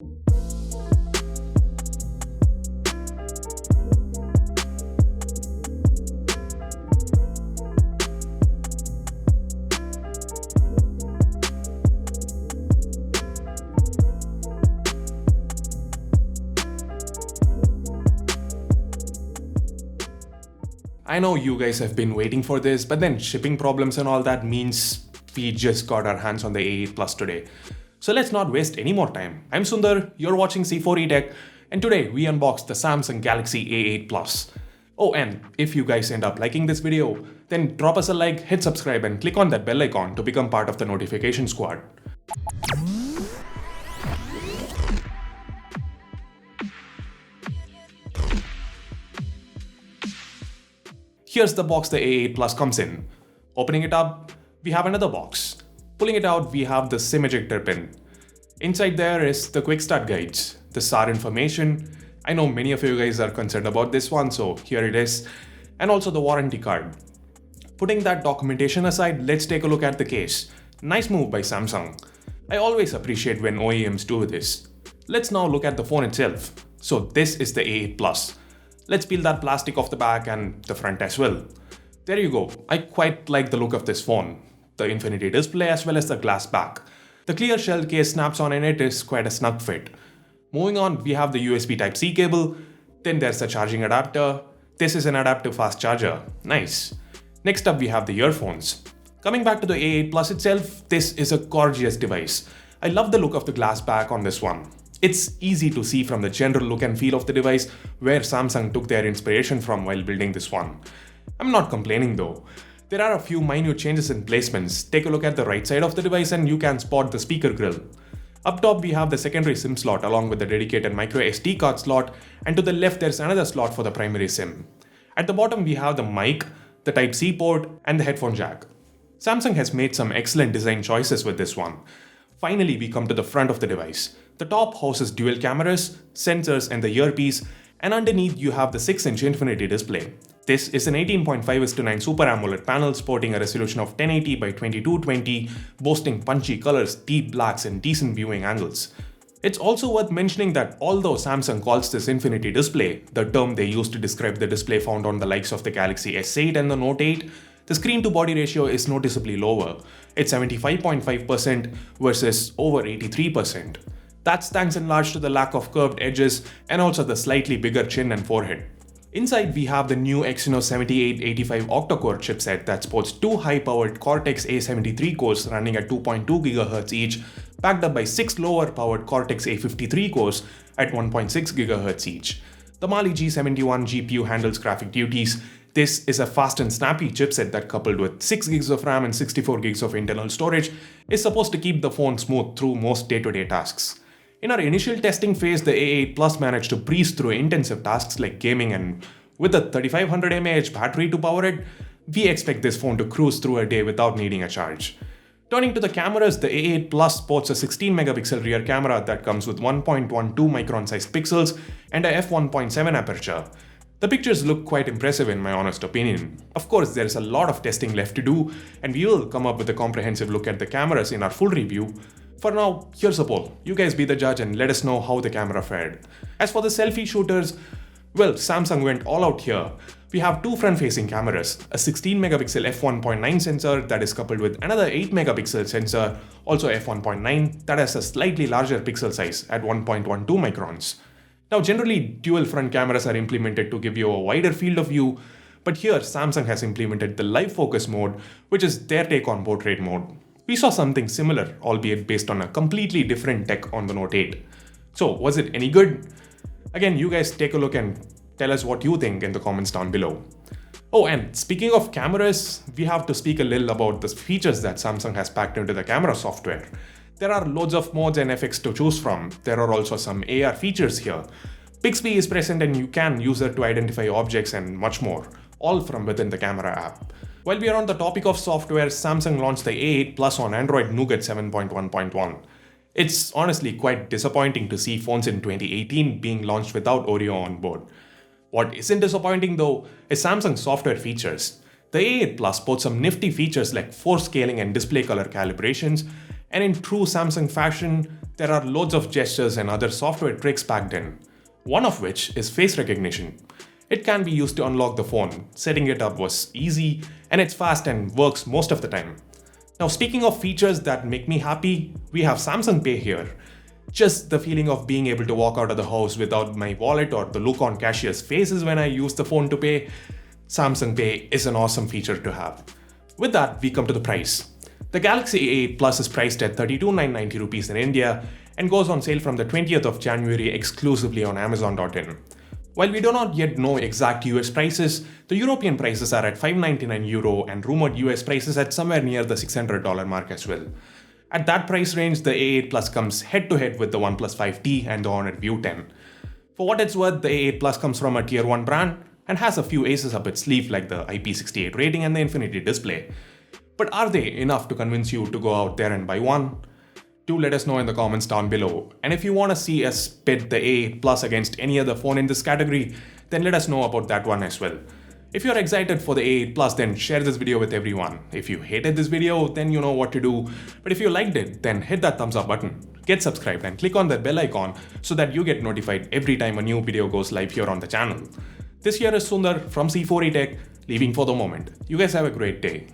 I know you guys have been waiting for this, but then shipping problems and all that means we just got our hands on the A8 Plus today. So let's not waste any more time. I'm Sundar, you're watching C4E Tech, and today we unbox the Samsung Galaxy A8 Plus. Oh, and if you guys end up liking this video, then drop us a like, hit subscribe, and click on that bell icon to become part of the notification squad. Here's the box the A8 Plus comes in. Opening it up, we have another box. Pulling it out, we have the SIM ejector pin. Inside there is the quick start guides, the SAR information. I know many of you guys are concerned about this one, so here it is. And also the warranty card. Putting that documentation aside, let's take a look at the case. Nice move by Samsung. I always appreciate when OEMs do this. Let's now look at the phone itself. So this is the A8 Plus. Let's peel that plastic off the back and the front as well. There you go. I quite like the look of this phone. The infinity display as well as the glass back. The clear shell case snaps on in it is quite a snug fit. Moving on, we have the USB Type-C cable. Then there's the charging adapter. This is an adaptive fast charger. Nice. Next up we have the earphones. Coming back to the A8 Plus itself, this is a gorgeous device. I love the look of the glass back on this one. It's easy to see from the general look and feel of the device where Samsung took their inspiration from while building this one. I'm not complaining though. There are a few minute changes in placements. Take a look at the right side of the device and you can spot the speaker grill. Up top we have the secondary SIM slot along with the dedicated micro SD card slot, and to the left there's another slot for the primary SIM. At the bottom we have the mic, the Type-C port and the headphone jack. Samsung has made some excellent design choices with this one. Finally we come to the front of the device. The top houses dual cameras, sensors and the earpiece, and underneath you have the 6-inch infinity display. This is an 18.5:9 Super AMOLED panel sporting a resolution of 1080 by 2220, boasting punchy colors, deep blacks and decent viewing angles. It's also worth mentioning that although Samsung calls this infinity display, the term they use to describe the display found on the likes of the Galaxy S8 and the Note 8, the screen-to-body ratio is noticeably lower. It's 75.5% versus over 83%. That's thanks in large to the lack of curved edges and also the slightly bigger chin and forehead. Inside we have the new Exynos 7885 octa-core chipset that sports two high-powered Cortex A73 cores running at 2.2 GHz each, backed up by 6 lower-powered Cortex A53 cores at 1.6 GHz each. The Mali G71 GPU handles graphic duties. This is a fast and snappy chipset that, coupled with 6 GB of RAM and 64 GB of internal storage, is supposed to keep the phone smooth through most day-to-day tasks. In our initial testing phase, the A8 Plus managed to breeze through intensive tasks like gaming, and with a 3500 mAh battery to power it, we expect this phone to cruise through a day without needing a charge. Turning to the cameras, the A8 Plus sports a 16 megapixel rear camera that comes with 1.12 micron sized pixels and a f1.7 aperture. The pictures look quite impressive in my honest opinion. Of course, there is a lot of testing left to do, and we will come up with a comprehensive look at the cameras in our full review. For now, here's a poll. You guys be the judge and let us know how the camera fared. As for the selfie shooters, well, Samsung went all out here. We have two front-facing cameras, a 16 megapixel f1.9 sensor that is coupled with another 8 megapixel sensor, also f1.9, that has a slightly larger pixel size at 1.12 microns. Now generally, dual front cameras are implemented to give you a wider field of view, but here Samsung has implemented the live focus mode, which is their take on portrait mode. We saw something similar, albeit based on a completely different tech on the Note 8. So was it any good? Again, you guys take a look and tell us what you think in the comments down below. Oh, and speaking of cameras, we have to speak a little about the features that Samsung has packed into the camera software. There are loads of modes and effects to choose from. There are also some AR features here. Bixby is present and you can use it to identify objects and much more, all from within the camera app. While we are on the topic of software, Samsung launched the A8 Plus on Android Nougat 7.1.1. It's honestly quite disappointing to see phones in 2018 being launched without Oreo on board. What isn't disappointing though is Samsung's software features. The A8 Plus sports some nifty features like force scaling and display color calibrations, And in true Samsung fashion, there are loads of gestures and other software tricks packed in. One of which is face recognition. It can be used to unlock the phone. Setting it up was easy, and it's fast and works most of the time. Now, speaking of features that make me happy, we have Samsung Pay here. Just the feeling of being able to walk out of the house without my wallet or the look on cashier's faces when I use the phone to pay, Samsung Pay is an awesome feature to have. With that, we come to the price. The Galaxy A8 Plus is priced at 32,990 rupees in India and goes on sale from the 20th of January exclusively on Amazon.in. While we do not yet know exact US prices, the European prices are at €599 and rumored US prices at somewhere near the $600 mark as well. At that price range, the A8 Plus comes head-to-head with the OnePlus 5T and the Honor View 10. For what it's worth, the A8 Plus comes from a Tier 1 brand and has a few aces up its sleeve like the IP68 rating and the Infinity display. But are they enough to convince you to go out there and buy one? Do let us know in the comments down below. And if you want to see us pit the A8 Plus against any other phone in this category, then let us know about that one as well. If you're excited for the A8 Plus, then share this video with everyone. If you hated this video, then you know what to do. But if you liked it, then hit that thumbs up button, get subscribed and click on that bell icon so that you get notified every time a new video goes live here on the channel. This here is Sundar from C4E Tech, leaving for the moment. You guys have a great day.